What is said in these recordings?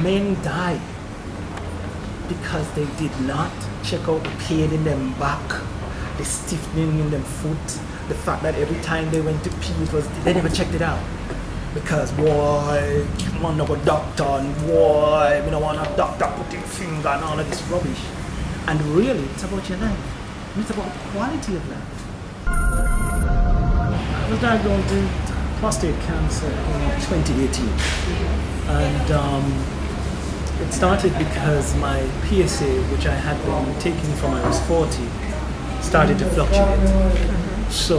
Men die because they did not check out the pain in them back, the stiffening in them foot, the fact that every time they went to pee, they never checked it out. Because boy, you want to go doctor, and boy, we don't want a doctor putting finger and all of this rubbish. And really, it's about your life. It's about the quality of life. I was diagnosed with prostate cancer in 2018. And it started because my PSA, which I had been taking from when I was 40, started to fluctuate. So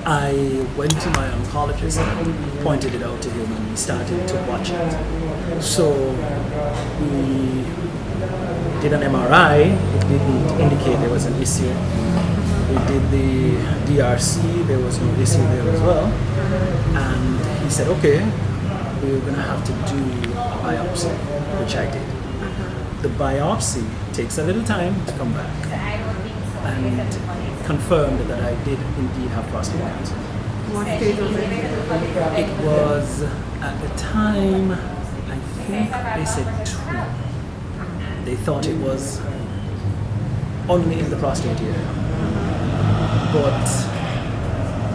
I went to my oncologist and pointed it out to him, and he started to watch it. So we did an MRI. It didn't indicate there was an issue. We did the DRC. There was no issue there as well. And he said, okay, we're going to have to do a biopsy, which I did. The biopsy takes a little time to come back, and confirmed that I did indeed have prostate cancer. What stage was it? It was, at the time, I think they said 2. They thought it was only in the prostate area. But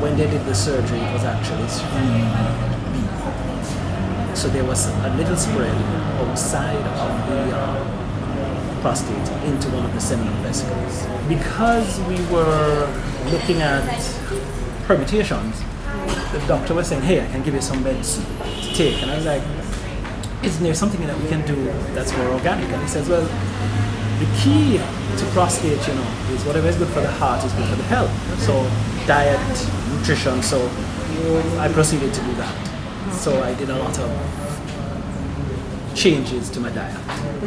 when they did the surgery, it was actually 3B. So there was a little spread outside of the prostate into one of the seminal vesicles. Because we were looking at permutations, the doctor was saying, hey, I can give you some meds to take. And I was like, isn't there something that we can do that's more organic? And he says, well, the key to prostate, is whatever is good for the heart is good for the health. So diet, nutrition, so I proceeded to do that. So I did a lot of changes to my diet.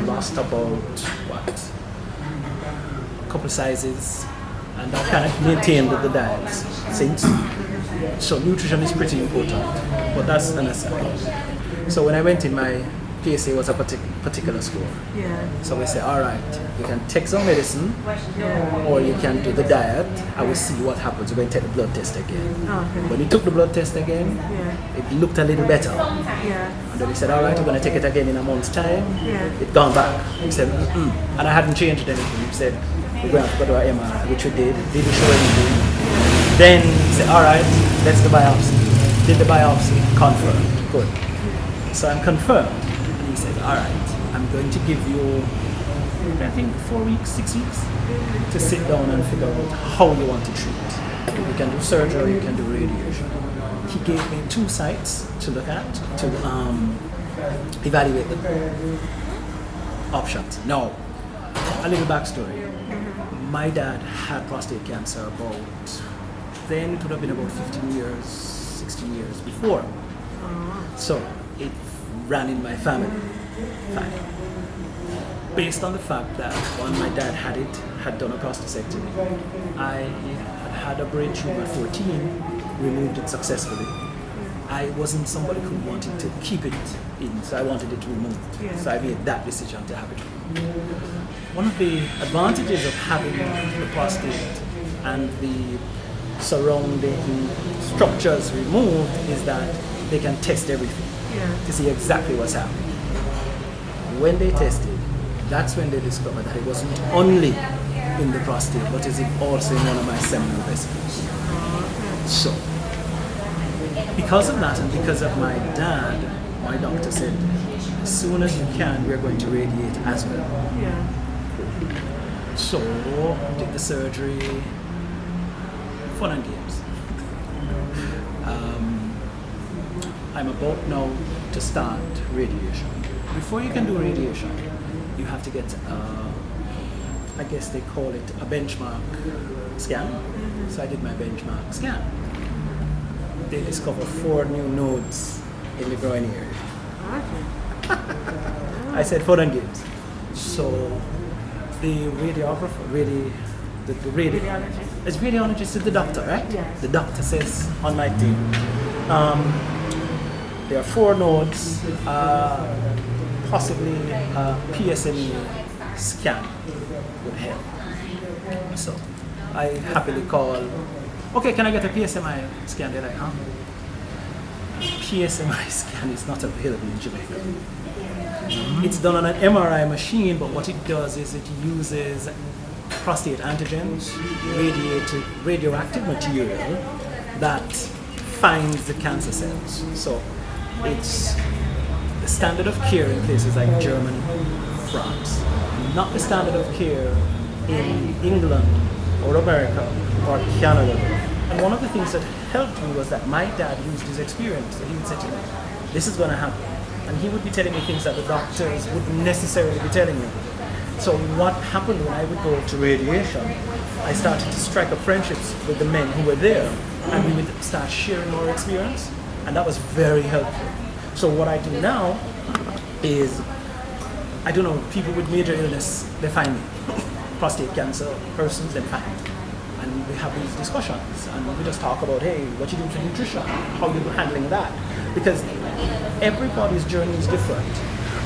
Lost about, a couple sizes, and I kind of maintained the diet since. So nutrition is pretty important, but that's an aside. So when I went in, my PSA was a particular score. Yeah. So we say, all right, you can take some medicine, or you can do the diet. I will see what happens. We're going to take the blood test again. Okay. When we took the blood test again, it looked a little better. Yeah. And then we said, all right, we're going to take it again in a month's time. Yeah. It gone back. We said, and I hadn't changed anything. We said, we're going to have to go to our MRI, which we did. Didn't show anything. Then we said, all right, let's do the biopsy. Did the biopsy, confirmed. Good. So I'm confirmed. He said, all right, I'm going to give you, I think 4 weeks, 6 weeks, to sit down and figure out how you want to treat. You can do surgery or you can do radiation. He gave me 2 sites to look at, to evaluate the options. Now, a little backstory. My dad had prostate cancer then it would have been about 15 years, 16 years before. So it ran in my family. Fine. Based on the fact that when my dad had done a prostatectomy, I had a brain tumor at 14, removed it successfully. I wasn't somebody who wanted to keep it in, so I wanted it removed. Yeah. So I made that decision to have it removed. One of the advantages of having the prostate and the surrounding structures removed is that they can test everything to see exactly what's happening. When they tested, that's when they discovered that it wasn't only in the prostate, but is also in one of my seminal vesicles. So, because of that and because of my dad, my doctor said, as soon as you can, we're going to radiate as well. So, did the surgery, fun and games. I'm about now to start radiation. Before you can do radiation, you have to get, I guess they call it a benchmark scan. So I did my benchmark scan. They discovered 4 new nodes in the groin area. I said fun and games. So the radiographer, the radiologist. It's radiologist is the doctor, right? Yes. The doctor says on my team, there are 4 nodes, possibly a PSMA scan would help. So I happily call, okay, can I get a PSMA scan? They're like, huh? PSMA scan is not available in Jamaica. It's done on an MRI machine, but what it does is it uses prostate antigens, radioactive material that finds the cancer cells. So it's the standard of care in places like Germany, France, not the standard of care in England or America or Canada. And one of the things that helped me was that my dad used his experience. So he would say to me, this is going to happen. And he would be telling me things that the doctors wouldn't necessarily be telling me. So what happened when I would go to radiation, I started to strike up friendships with the men who were there, and we would start sharing our experience, and that was very helpful. So what I do now is, I don't know, people with major illness, they find me. Prostate cancer persons, they find me. And we have these discussions, and we just talk about, hey, what you do for nutrition, how you're handling that. Because everybody's journey is different,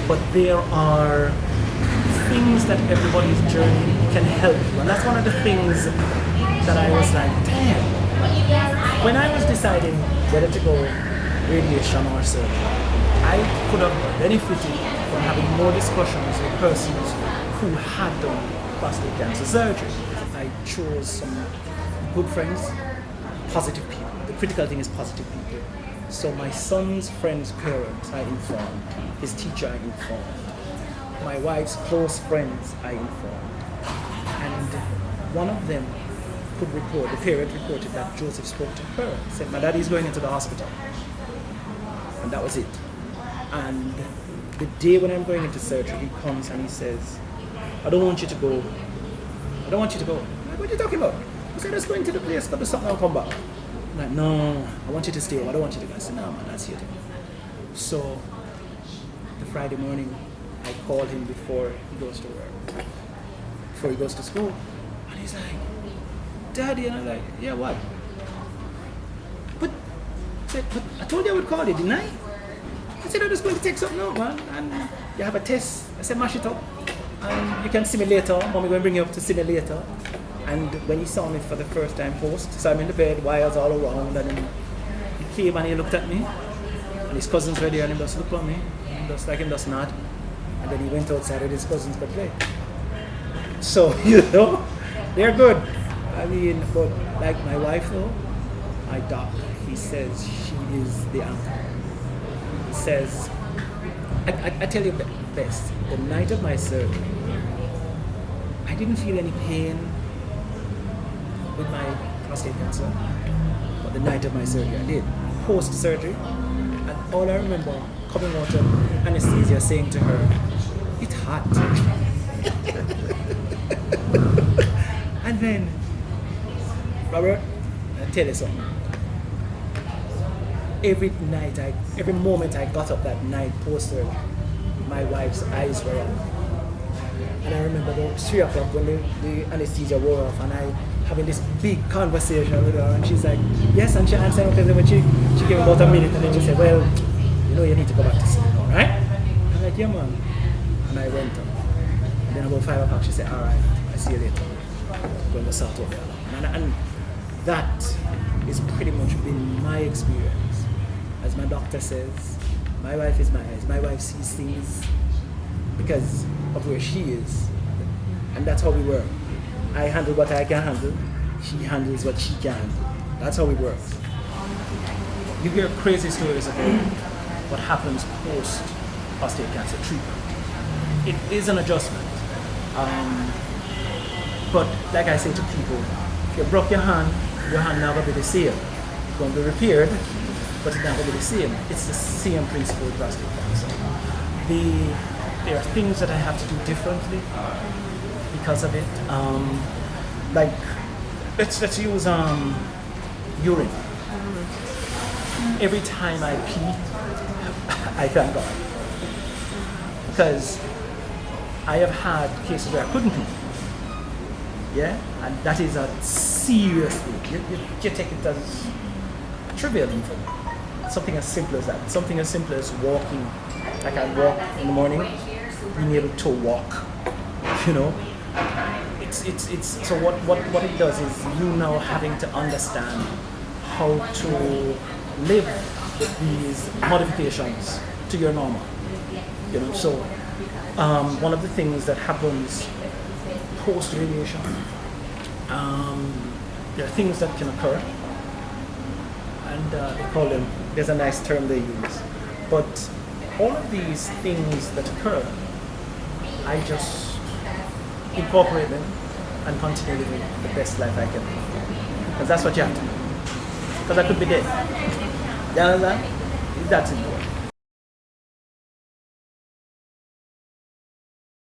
but there are things that everybody's journey can help you. And that's one of the things that I was like, damn. When I was deciding whether to go radiation or surgery, I could have benefited from having more discussions with persons who had done prostate cancer surgery. I chose some good friends, positive people. The critical thing is positive people. So my son's friend's parents I informed, his teacher I informed, my wife's close friends I informed. And one of them could report, the parent reported that Joseph spoke to her, said, my daddy's going into the hospital. And that was it. And the day when I'm going into surgery, he comes and he says, I don't want you to go. I don't want you to go. I'm like, what are you talking about? He said, let's go into the place, go do something, I'll come back. I'm like, no, I want you to stay. I don't want you to go. I said, no, man, that's your thing. So, the Friday morning, I called him before he goes to work, before he goes to school. And he's like, Daddy, and I'm like, yeah, what? But I told you I would call you, didn't I? I said, I'm just going to take something out, man. And you have a test. I said, mash it up. And you can see me later. Mommy going to bring you up to see me later. And when he saw me for the first time post, so I'm in the bed, wires all around, and then he came and he looked at me, and his cousins were there, and he just looked at me, and just like him just nod, and then he went outside and his cousins could play. So, you know, they're good. I mean, but like my wife though, my doc, he says she is the anchor. He says, I tell you best, the night of my surgery, I didn't feel any pain with my prostate cancer, but the night of my surgery I did. Post-surgery, and all I remember coming out of anesthesia saying to her, it's hot. And then, Robert, I'll tell you something. Every moment I got up that night post-surgery, my wife's eyes were up. And I remember about 3 o'clock when the anesthesia wore off, and I having this big conversation with her, and she's like, yes, and she answered okay, but she gave about a minute, and then she said, well, you know, you need to go back to sleep now, right? I'm like, yeah, man. And I went up. And then about 5 o'clock, she said, all right, I'll see you later. I'm going to sort over. And that is pretty much been my experience. As my doctor says, my wife is my eyes. My wife sees things because of where she is. And that's how we work. I handle what I can handle. She handles what she can handle. That's how it works. You hear crazy stories about what happens post prostate cancer treatment. It is an adjustment. But like I say to people, if you broke your hand not going to be the same. It's going to be repaired, but it's not going to be the same. It's the same principle with prostate cancer. There are things that I have to do differently because of it. Like, let's use urine. Every time I pee, I thank God. Because I have had cases where I couldn't pee. Yeah? And that is a serious thing. You take it as trivial even. Something as simple as that. Something as simple as walking. Like I walk in the morning, being able to walk. You know? It's so what it does is you now having to understand how to live with these modifications to your normal. You know, so one of the things that happens post radiation, there are things that can occur, and they call them. There's a nice term they use, but all of these things that occur, I just incorporate them and continue living the best life I can live. Because that's what you have to do. Because I could be dead. You understand? That's important.